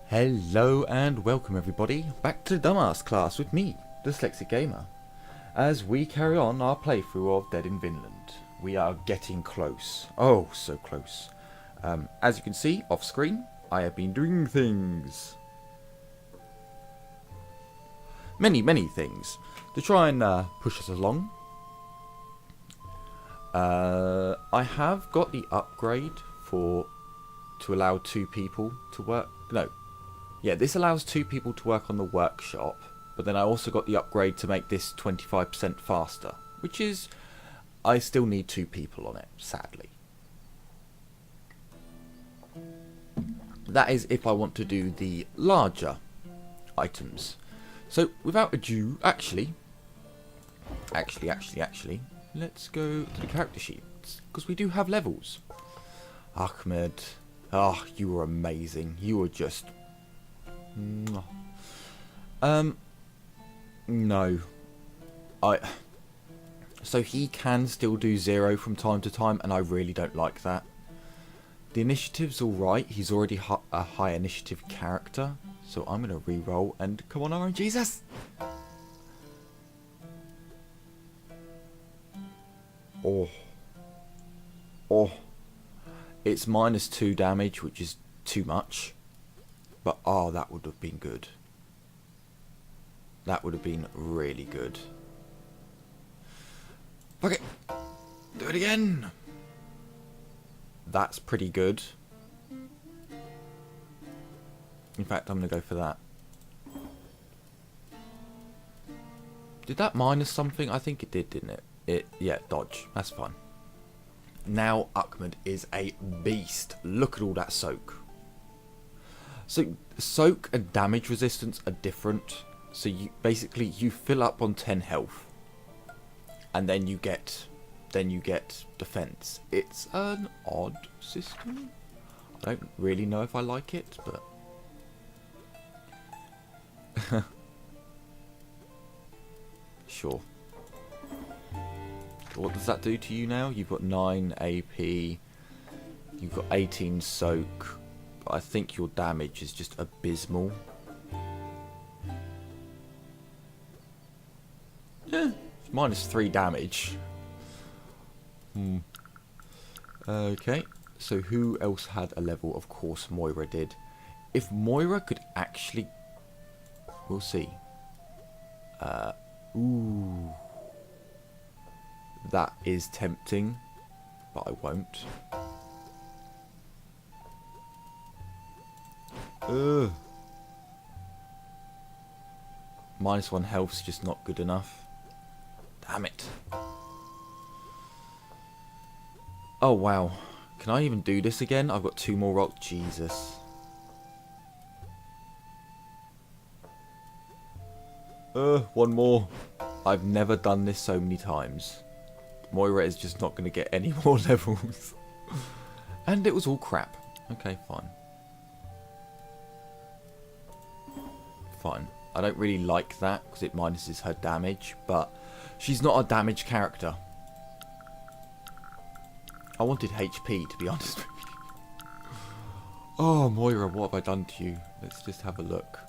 Hello and welcome everybody back to the Dumbass class with me, Dyslexic Gamer, as we carry on our playthrough of Dead in Vinland. We are getting close, oh so close. As you can see off screen, I have been doing things. Many things to try and push us along. I have got the upgrade to allow 2 people to work. No. Yeah, this allows 2 people to work on the workshop, but then I also got the upgrade to make this 25% faster, which is, I still need 2 people on it, sadly. That is if I want to do the larger items. So, without ado, actually, let's go to the character sheets, because we do have levels. Ahmed, you were amazing. You were just... no. So he can still do 0 from time to time, and I really don't like that. The initiative's alright. He's already a high initiative character, so I'm going to re-roll and come on, Iron Jesus! Oh. It's -2 damage, which is too much. But, that would have been good. That would have been really good. Fuck it! Do it again! That's pretty good. In fact, I'm going to go for that. Did that minus something? I think it did, didn't it? Yeah, dodge. That's fine. Now, Ahmed is a beast. Look at all that soak. So, soak and damage resistance are different. So, you fill up on 10 health, and then you get defense. It's an odd system. I don't really know if I like it, but sure. What does that do to you now? You've got 9 AP. You've got 18 soak. I think your damage is just abysmal. Yeah, -3 damage. Okay, so who else had a level? Of course, Moira did. If Moira could actually... We'll see. Ooh. That is tempting, but I won't. Ugh. -1 health's just not good enough. Damn it. Oh wow. Can I even do this again? I've got 2 more rocks. Jesus. One more. I've never done this so many times. Moira is just not going to get any more levels. And it was all crap. Okay, fine. Fine. I don't really like that because it minuses her damage, but she's not a damage character. I wanted HP, to be honest with you. Oh, Moira, what have I done to you? Let's just have a look.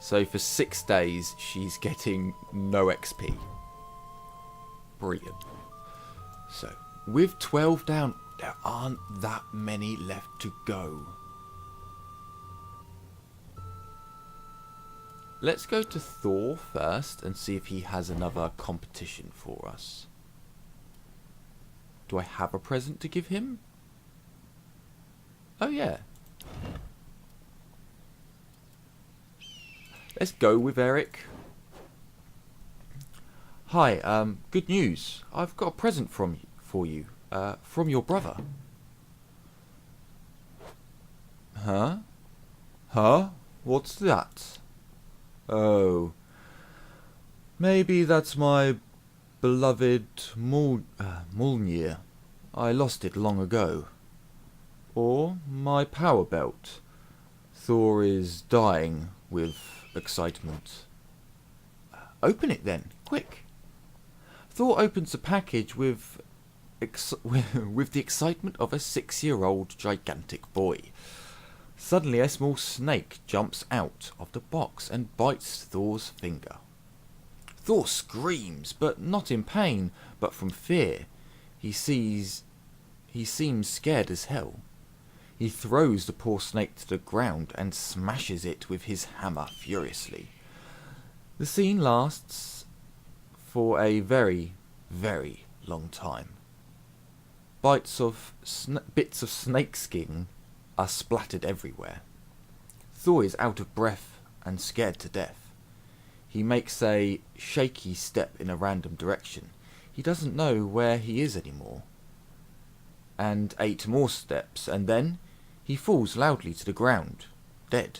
So for 6 days, she's getting no XP. Brilliant. So, with 12 down, there aren't that many left to go. Let's go to Thor first and see if he has another competition for us. Do I have a present to give him? Oh yeah. Let's go with Eric. Hi, good news. I've got a present for you. From your brother. Huh? Huh? What's that? Oh. Maybe that's my beloved Mjolnir. I lost it long ago. Or my power belt. Thor is dying with excitement. Open it then, quick. Thor opens the package with with the excitement of a 6-year-old gigantic boy. Suddenly a small snake jumps out of the box and bites Thor's finger. Thor screams, but not in pain, but from fear. He seems scared as hell. He throws the poor snake to the ground and smashes it with his hammer furiously. The scene lasts for a very, very long time. Bits of snake skin are splattered everywhere. Thor is out of breath and scared to death. He makes a shaky step in a random direction. He doesn't know where he is anymore. And 8 more steps, and then he falls loudly to the ground, dead.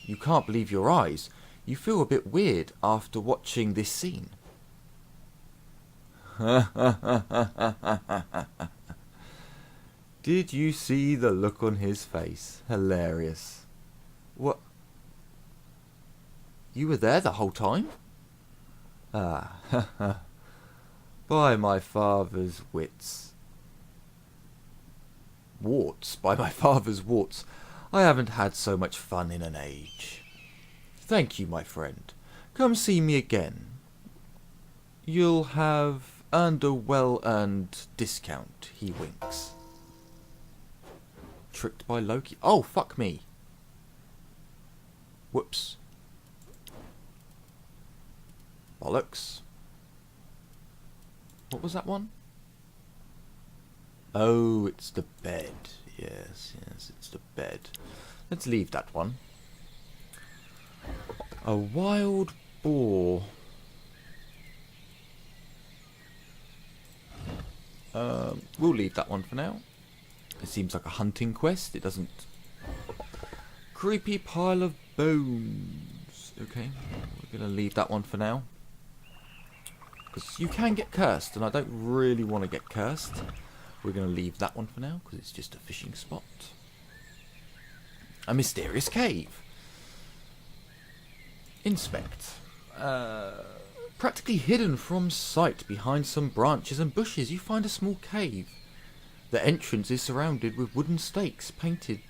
You can't believe your eyes. You feel a bit weird after watching this scene. Did you see the look on his face? Hilarious. What? You were there the whole time? Ah, by my father's wits. Warts, by my father's warts. I haven't had so much fun in an age. Thank you, my friend. Come see me again. You'll have earned a well-earned discount, he winks. Tricked by Loki. Oh, fuck me. Whoops. Bollocks. What was that one? Oh, it's the bed. Yes, it's the bed. Let's leave that one. A wild boar. We'll leave that one for now. It seems like a hunting quest. It doesn't... Creepy pile of bones. Okay, we're going to leave that one for now. Because you can get cursed, and I don't really want to get cursed. We're going to leave that one for now, because it's just a fishing spot. A mysterious cave. Inspect. Practically hidden from sight behind some branches and bushes, you find a small cave. The entrance is surrounded with wooden stakes planted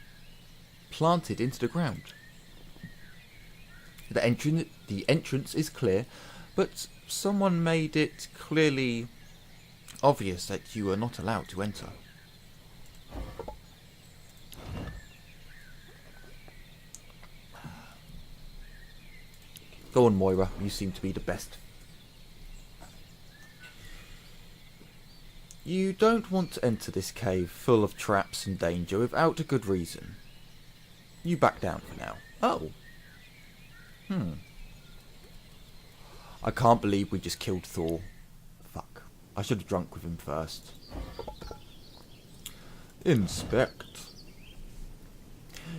into the ground. The entrance is clear, but someone made it clearly obvious that you are not allowed to enter. Go on, Moira, you seem to be the best. You don't want to enter this cave full of traps and danger without a good reason. You back down for now. Oh. I can't believe we just killed Thor. Fuck. I should have drunk with him first. Inspect.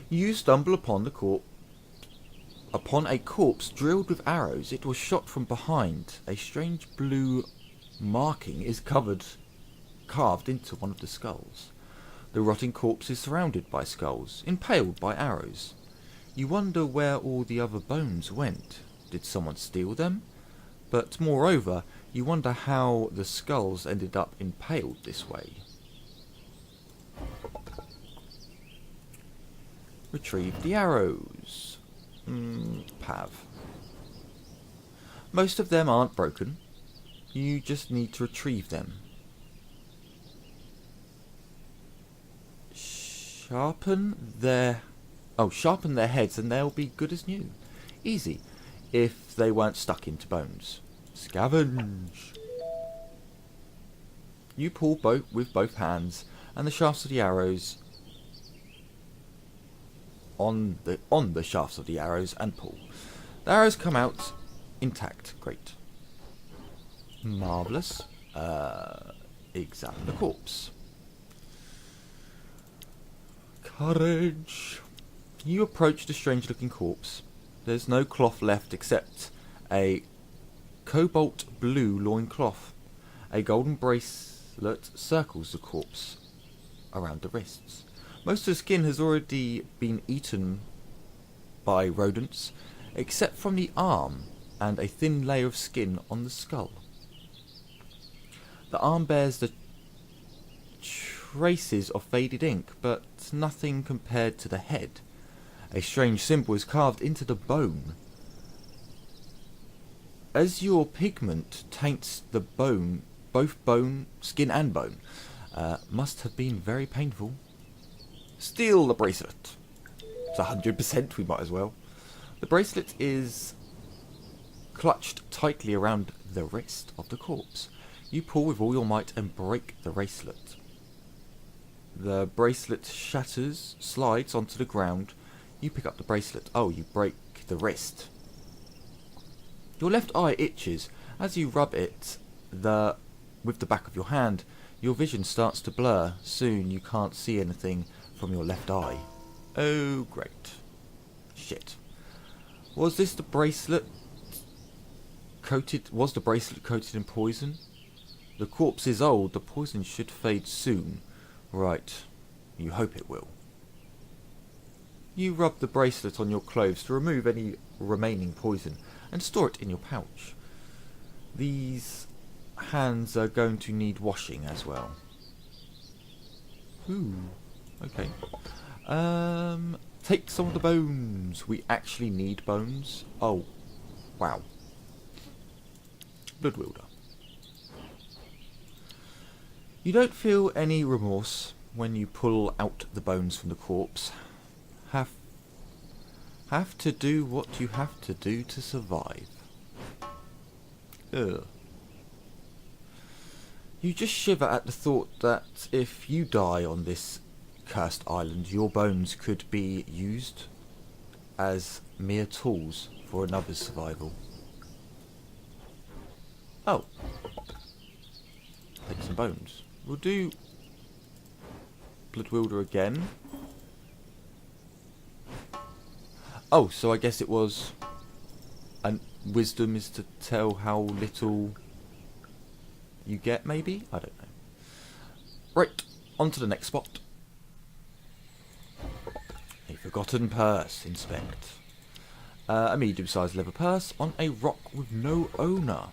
You stumble upon a corpse drilled with arrows. It was shot from behind. A strange blue marking is carved into one of the skulls. The rotting corpse is surrounded by skulls, impaled by arrows. You wonder where all the other bones went. Did someone steal them? But moreover, you wonder how the skulls ended up impaled this way. Retrieve the arrows. Pav. Most of them aren't broken. You just need to retrieve them. Sharpen their heads and they'll be good as new. Easy, if they weren't stuck into bones. Scavenge. You pull with both hands, and the shafts of the arrows on the shafts of the arrows and pull. The arrows come out intact. Great. Marvellous. Examine the corpse. Courage. You approach the strange-looking corpse. There's no cloth left except a cobalt blue loincloth. A golden bracelet circles the corpse around the wrists. Most of the skin has already been eaten by rodents, except from the arm and a thin layer of skin on the skull. The arm bears the traces of faded ink, but nothing compared to the head. A strange symbol is carved into the bone. As your pigment taints the bone, both bone, skin and bone, must have been very painful. Steal the bracelet. It's 100%, we might as well. The bracelet is clutched tightly around the wrist of the corpse. You pull with all your might and break the bracelet. The bracelet shatters, slides onto the ground. You pick up the bracelet. Oh, you break the wrist. Your left eye itches. As you rub it with the back of your hand, your vision starts to blur. Soon you can't see anything from your left eye. Oh, great. Shit. Was the bracelet coated in poison? The corpse is old. The poison should fade soon. Right. You hope it will. You rub the bracelet on your clothes to remove any remaining poison and store it in your pouch. These hands are going to need washing as well. Ooh. Okay. Take some of the bones. We actually need bones. Oh. Wow. Blood wielder. You don't feel any remorse when you pull out the bones from the corpse. Have to do what you have to do to survive. Ugh. You just shiver at the thought that if you die on this cursed island, your bones could be used as mere tools for another's survival. Oh. Take some bones. We'll do Blood Wielder again. Oh, so I guess it was... And wisdom is to tell how little you get, maybe? I don't know. Right, on to the next spot. A forgotten purse. Inspect. A medium-sized leather purse on a rock with no owner.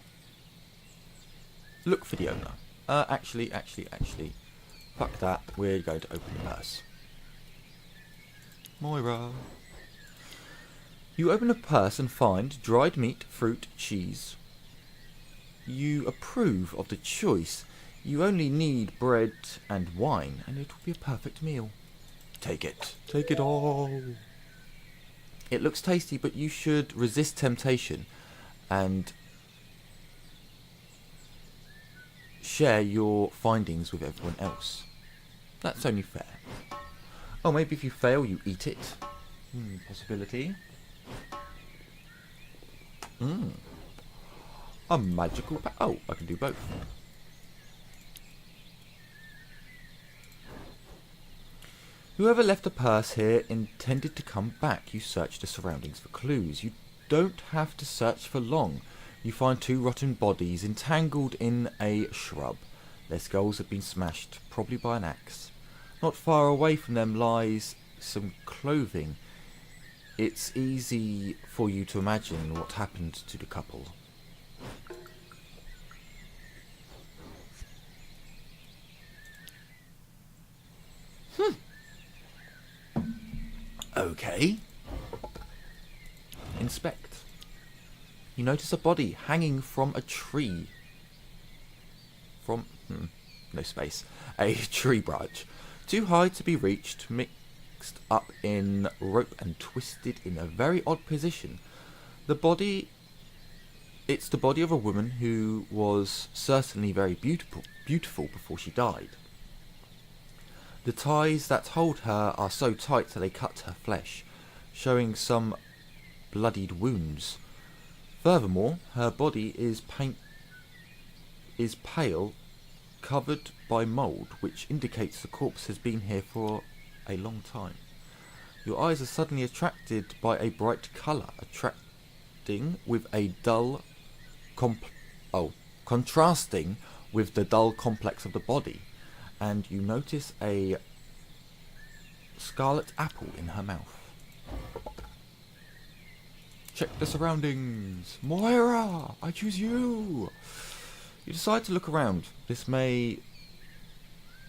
Look for the owner. Actually. Fuck that. We're going to open the purse. Moira. You open the purse and find dried meat, fruit, cheese. You approve of the choice. You only need bread and wine, and it will be a perfect meal. Take it. Take it all. It looks tasty, but you should resist temptation and share your findings with everyone else. That's only fair. Oh, maybe if you fail, you eat it. Possibility. A magical oh, I can do both. Whoever left the purse here intended to come back. You search the surroundings for clues. You don't have to search for long. You find 2 rotten bodies entangled in a shrub. Their skulls have been smashed, probably by an axe. Not far away from them lies some clothing. It's easy for you to imagine what happened to the couple. Okay. Inspect. You notice a body hanging from a tree. From... no space. A tree branch. Too high to be reached, mixed up in rope and twisted in a very odd position. The body... It's the body of a woman who was certainly very beautiful before she died. The ties that hold her are so tight that they cut her flesh, showing some bloodied wounds. Furthermore, her body is pale, covered by mould, which indicates the corpse has been here for a long time. Your eyes are suddenly attracted by a bright colour, contrasting with the dull complex of the body, and you notice a scarlet apple in her mouth. Check the surroundings. Moira, I choose you. You decide to look around. This may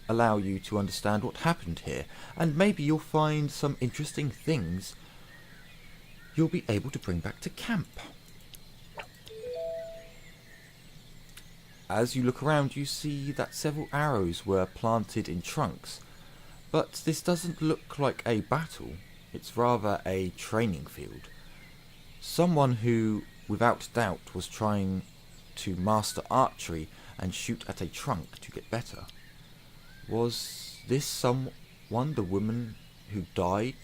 allow you to understand what happened here, and maybe you'll find some interesting things you'll be able to bring back to camp. As you look around, you see that several arrows were planted in trunks, but this doesn't look like a battle. It's rather a training field. Someone who, without doubt, was trying to master archery and shoot at a trunk to get better. Was this someone the woman who died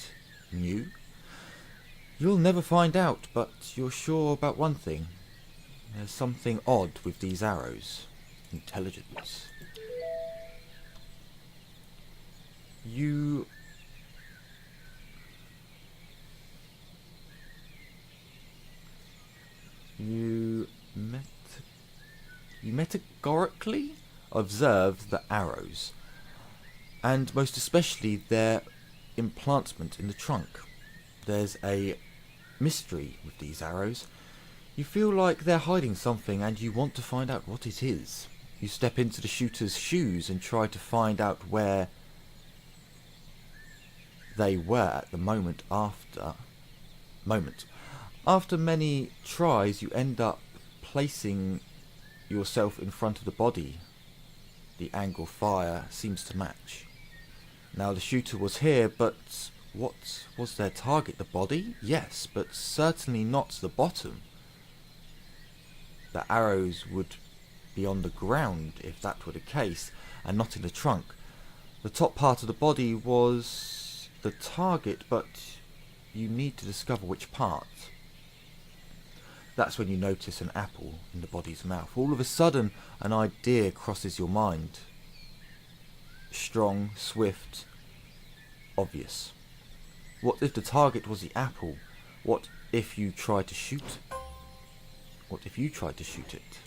knew? You'll never find out, but you're sure about one thing. There's something odd with these arrows. Intelligence. You metaphorically observe the arrows, and most especially their emplantment in the trunk. There's a mystery with these arrows. You feel like they're hiding something and you want to find out what it is. You step into the shooter's shoes and try to find out where they were at the moment. After many tries, you end up placing yourself in front of the body. The angle of fire seems to match. Now the shooter was here, but what was their target? The body? Yes, but certainly not the bottom. The arrows would be on the ground if that were the case, and not in the trunk. The top part of the body was the target, but you need to discover which part. That's when you notice an apple in the body's mouth. All of a sudden, an idea crosses your mind. Strong, swift, obvious. What if the target was the apple? What if you tried to shoot it? What if you tried to shoot it?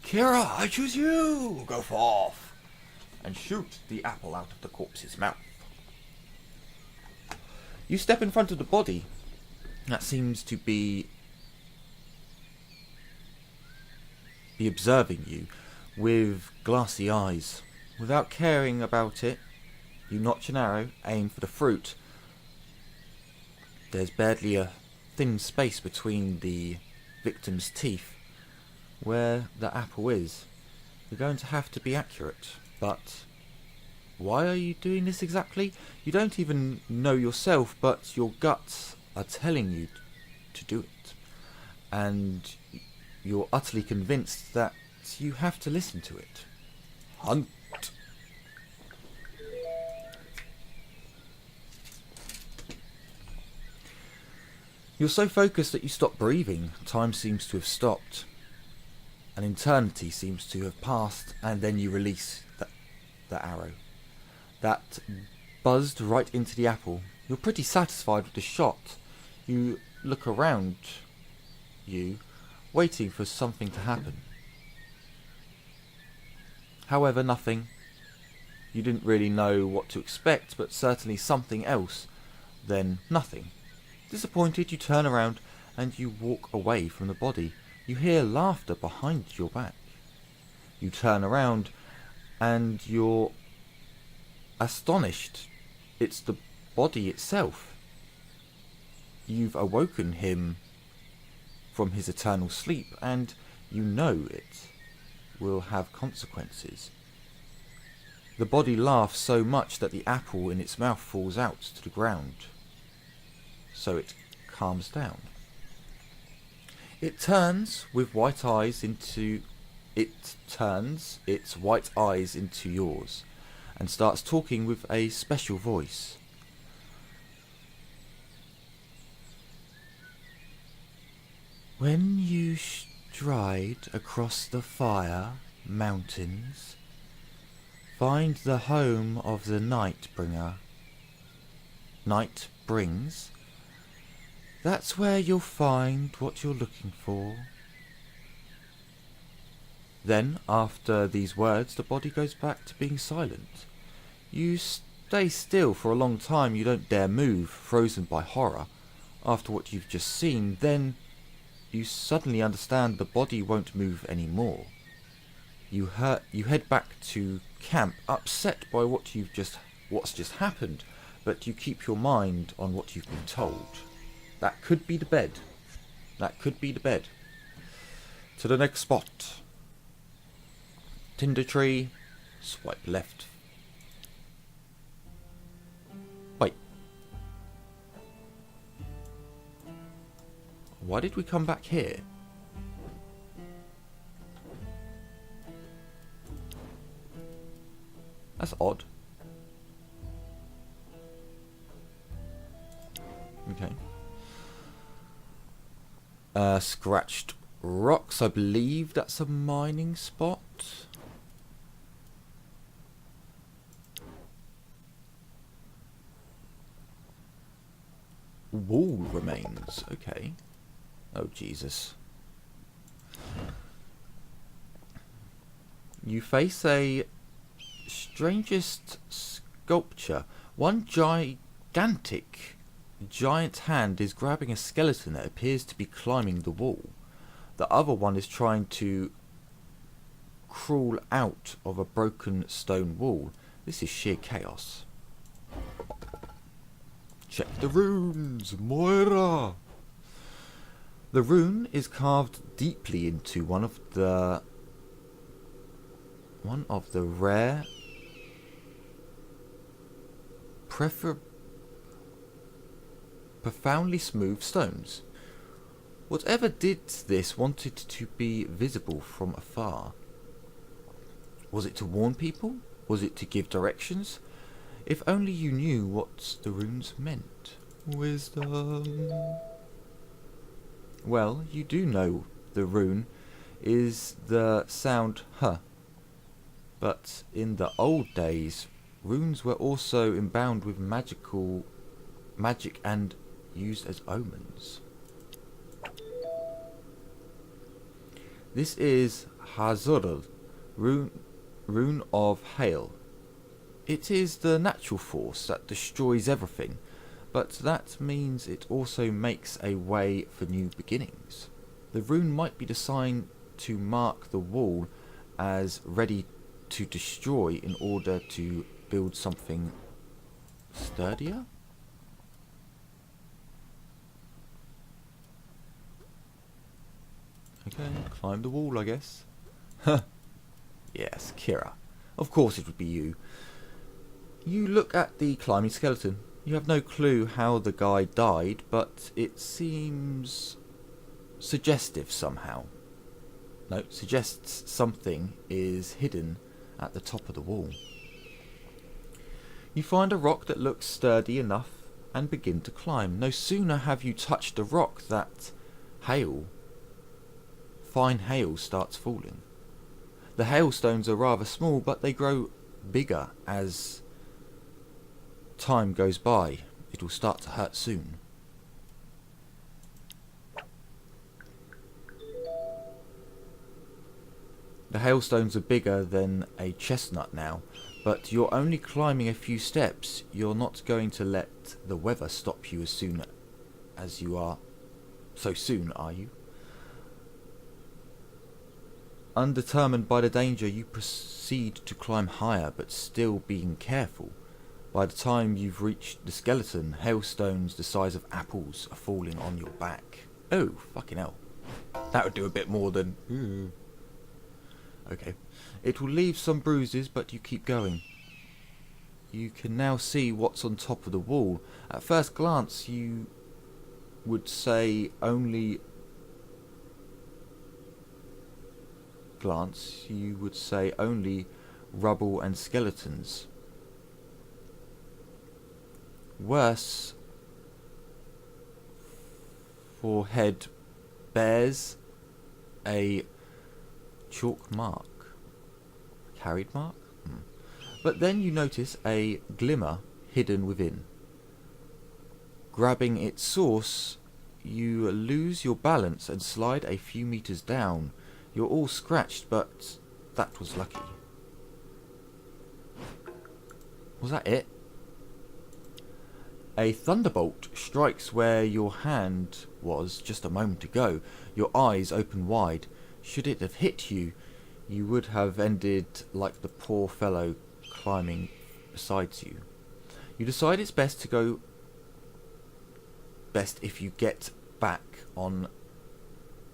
Kira, I choose you! Go forth and shoot the apple out of the corpse's mouth. You step in front of the body. That seems to be observing you with glassy eyes. Without caring about it, you notch an arrow, aim for the fruit. There's barely a thin space between the victim's teeth where the apple is. You're going to have to be accurate, but why are you doing this exactly? You don't even know yourself, but your guts are telling you to do it. And you're utterly convinced that you have to listen to it. Hunt. You're so focused that you stop breathing. Time seems to have stopped. An eternity seems to have passed, and then you release the arrow. That buzzed right into the apple. You're pretty satisfied with the shot. You look around you, waiting for something to happen. However, nothing. You didn't really know what to expect, but certainly something else. Then nothing. Disappointed, you turn around and you walk away from the body. You hear laughter behind your back. You turn around and you're astonished. It's the body itself. You've awoken him from his eternal sleep, and you know it will have consequences. The body laughs so much that the apple in its mouth falls out to the ground. So it calms down. It turns its white eyes into yours and starts talking with a special voice. When you stride across the fire mountains, find the home of the night brings. That's where you'll find what you're looking for. Then, after these words, the body goes back to being silent. You stay still for a long time. You don't dare move, frozen by horror. after what you've just seen, then you suddenly understand the body won't move anymore. You head back to camp, upset by what's just happened, but you keep your mind on what you've been told. That could be the bed. That could be the bed. To the next spot. Tinder tree. Swipe left. Wait. Why did we come back here? That's odd. Okay. Scratched rocks, I believe that's a mining spot. Wall remains, okay. Oh Jesus. You face a strangest sculpture. One gigantic giant hand is grabbing a skeleton that appears to be climbing the wall. The other one is trying to crawl out of a broken stone wall. This is sheer chaos. Check the runes, Moira! The rune is carved deeply into one of the rare profoundly smooth stones. Whatever did this wanted to be visible from afar. Was it to warn people? Was it to give directions? If only you knew what the runes meant. Wisdom. Well, you do know the rune is the sound huh. But in the old days, runes were also imbued with magic and used as omens. This is Hazurl, rune of hail. It is the natural force that destroys everything, but that means it also makes a way for new beginnings. The rune might be the sign to mark the wall as ready to destroy in order to build something sturdier? Okay, climb the wall, I guess. Huh. Yes, Kira. Of course it would be you. You look at the climbing skeleton. You have no clue how the guy died, but it seems suggestive somehow. No, suggests something is hidden at the top of the wall. You find a rock that looks sturdy enough and begin to climb. No sooner have you touched the rock that fine hail starts falling. The hailstones are rather small, but they grow bigger as time goes by. It will start to hurt soon. The hailstones are bigger than a chestnut now, but you're only climbing a few steps. You're not going to let the weather stop you as soon as you are. So soon, are you? Undetermined by the danger, you proceed to climb higher, but still being careful. By the time you've reached the skeleton, hailstones the size of apples are falling on your back. Oh, fucking hell. That would do a bit more than... Okay. It will leave some bruises, but you keep going. You can now see what's on top of the wall. At first glance, you would say only... rubble and skeletons. Worse, for head bears a chalk mark. Carried mark? But then you notice a glimmer hidden within. Grabbing its source, you lose your balance and slide a few meters down. You're all scratched, but that was lucky. Was that it? A thunderbolt strikes where your hand was just a moment ago. Your eyes open wide. Should it have hit you, you would have ended like the poor fellow climbing beside you. You decide it's best if you get back on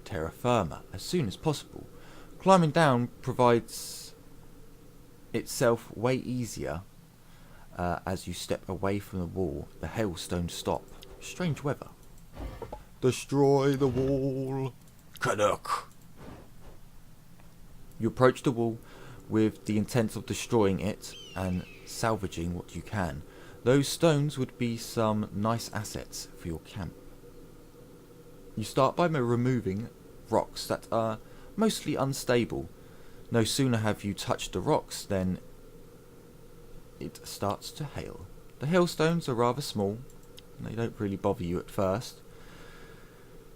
terra firma as soon as possible. Climbing down provides itself way easier. As you step away from the wall, the hailstones stop. Strange weather. Destroy the wall. Canuck. You approach the wall with the intent of destroying it and salvaging what you can. Those stones would be some nice assets for your camp. You start by removing rocks that are mostly unstable. No sooner have you touched the rocks than it starts to hail. The hailstones are rather small. They don't really bother you at first.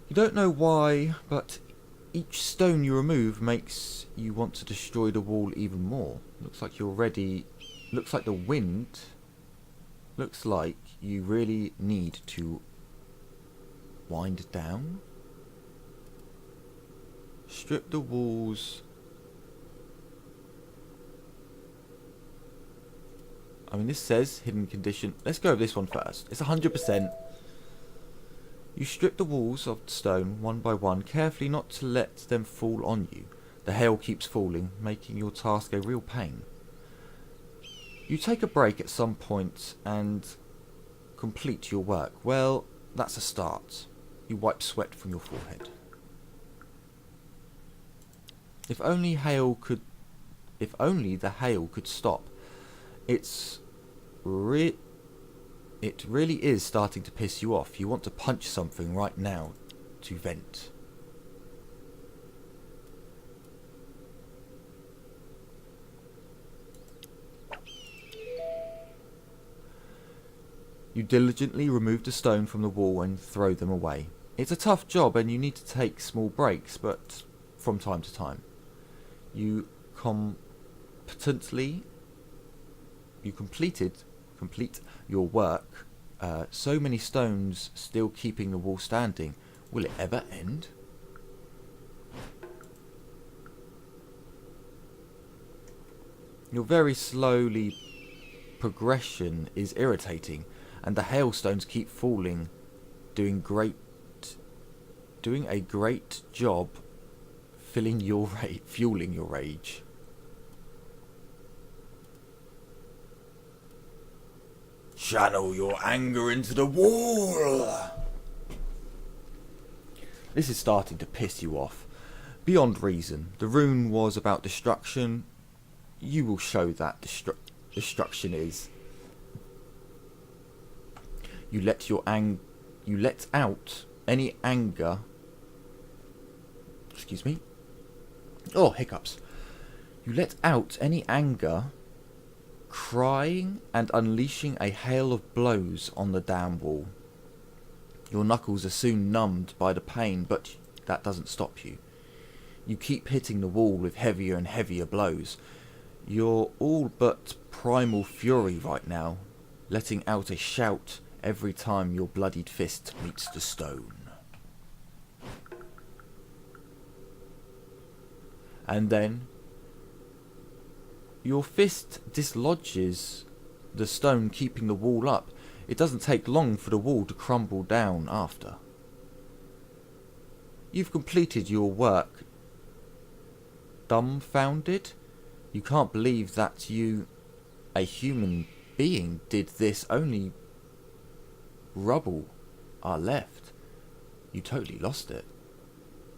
You don't know why, but each stone you remove makes you want to destroy the wall even more. Looks like you're ready. Looks like the wind. Looks like you really need to wind down. Strip the walls. I mean, this says hidden condition. Let's go with this one first. It's 100%. You strip the walls of stone one by one, carefully not to let them fall on you. The hail keeps falling, making your task a real pain. You take a break at some point and complete your work. Well, that's a start. You wipe sweat from your forehead. If only the hail could stop. It really is starting to piss you off. You want to punch something right now to vent. You diligently remove the stone from the wall and throw them away. It's a tough job and you need to take small breaks, but from time to time. You complete your work. So many stones still keeping the wall standing. Will it ever end? Your very slowly progression is irritating, and the hailstones keep falling, doing a great job fueling your rage. Channel your anger into the wall. This is starting to piss you off. Beyond reason. The rune was about destruction. You will show that destruction is. You let out any anger. Excuse me. Oh, hiccups. You let out any anger, crying and unleashing a hail of blows on the damn wall. Your knuckles are soon numbed by the pain, but that doesn't stop you. You keep hitting the wall with heavier and heavier blows. You're all but primal fury right now, letting out a shout every time your bloodied fist meets the stone. And then your fist dislodges the stone keeping the wall up. It doesn't take long for the wall to crumble down after. You've completed your work. Dumbfounded? You can't believe that you, a human being, did this. Only rubble are left. You totally lost it.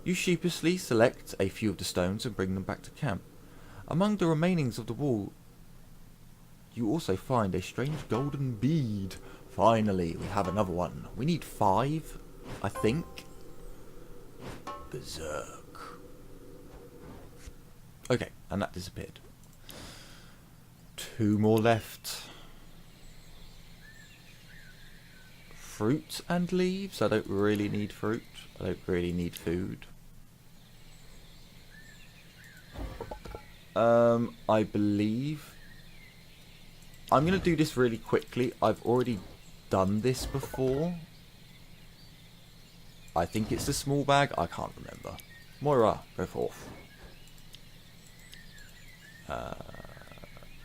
You sheepishly select a few of the stones and bring them back to camp. Among the remainings of the wall, you also find a strange golden bead. Finally, we have another one. We need 5, I think. Berserk. Okay, and that disappeared. 2 more left. Fruit and leaves. I don't really need fruit. I don't really need food. I believe I'm going to do this really quickly. I've already done this before. I think it's the small bag. I can't remember. Moira, go forth.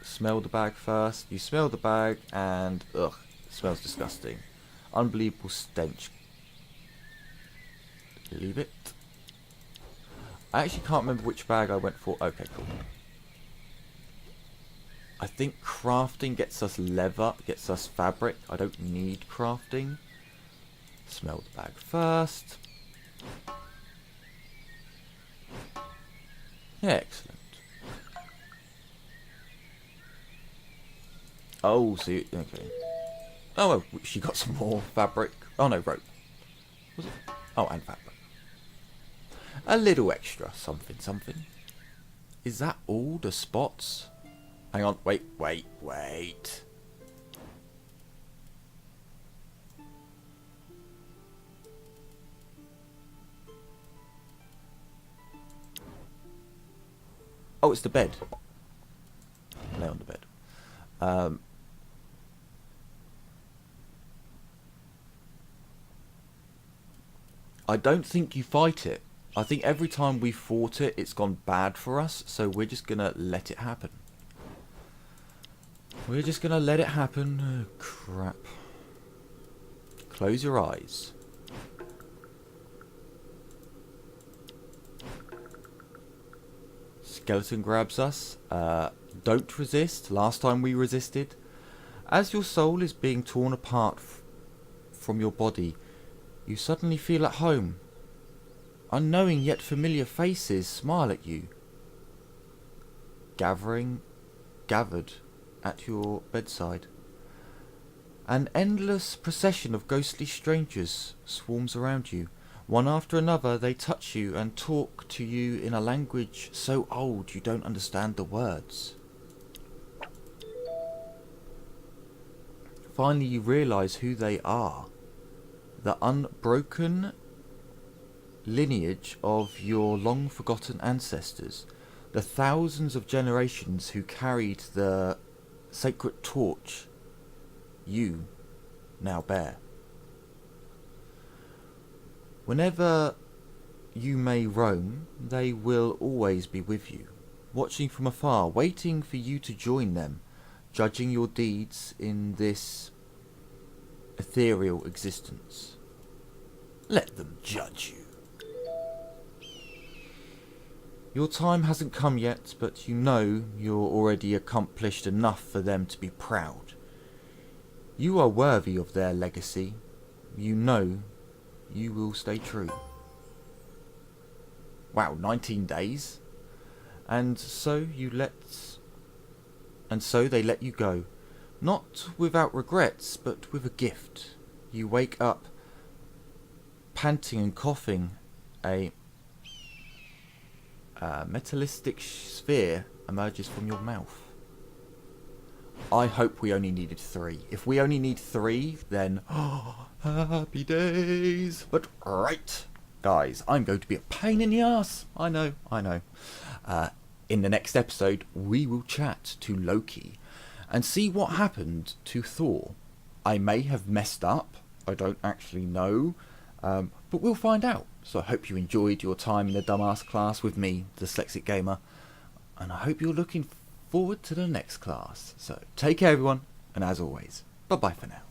Smell the bag first. You smell the bag and ugh, it smells disgusting. Unbelievable stench. Leave it. I actually can't remember which bag I went for. Okay, cool. I think crafting gets us leather, gets us fabric. I don't need crafting. Smell the bag first. Yeah, excellent. Oh, see, okay. Oh, well, she got some more fabric. Oh no, rope. Was it? Oh, and fabric. A little extra, something. Is that all the spots? Hang on, wait. Oh, it's the bed. Lay on the bed. I don't think you fight it. I think every time we fought it, it's gone bad for us, so we're just gonna let it happen. We're just gonna let it happen. Oh, crap. Close your eyes. Skeleton grabs us. Don't resist. Last time we resisted. As your soul is being torn apart from your body, you suddenly feel at home. Unknowing yet familiar faces smile at you. Gathered at your bedside. An endless procession of ghostly strangers swarms around you. One after another they touch you and talk to you in a language so old you don't understand the words. Finally you realise who they are. The unbroken lineage of your long forgotten ancestors. The thousands of generations who carried the sacred torch you now bear. Whenever you may roam, they will always be with you, watching from afar, waiting for you to join them, judging your deeds in this ethereal existence. Let them judge you. Your time hasn't come yet, but you know you're already accomplished enough for them to be proud. You are worthy of their legacy. You know you will stay true. Wow, 19 days? And so they let you go. Not without regrets, but with a gift. You wake up panting and coughing. A metallistic sphere emerges from your mouth. I hope we only needed 3. If we only need 3, then happy days. But right, guys, I'm going to be a pain in the ass. I know. In the next episode, we will chat to Loki and see what happened to Thor. I may have messed up. I don't actually know. But we'll find out. So I hope you enjoyed your time in the dumbass class with me, the Dyslexic Gamer. And I hope you're looking forward to the next class. So take care everyone, and as always, bye bye for now.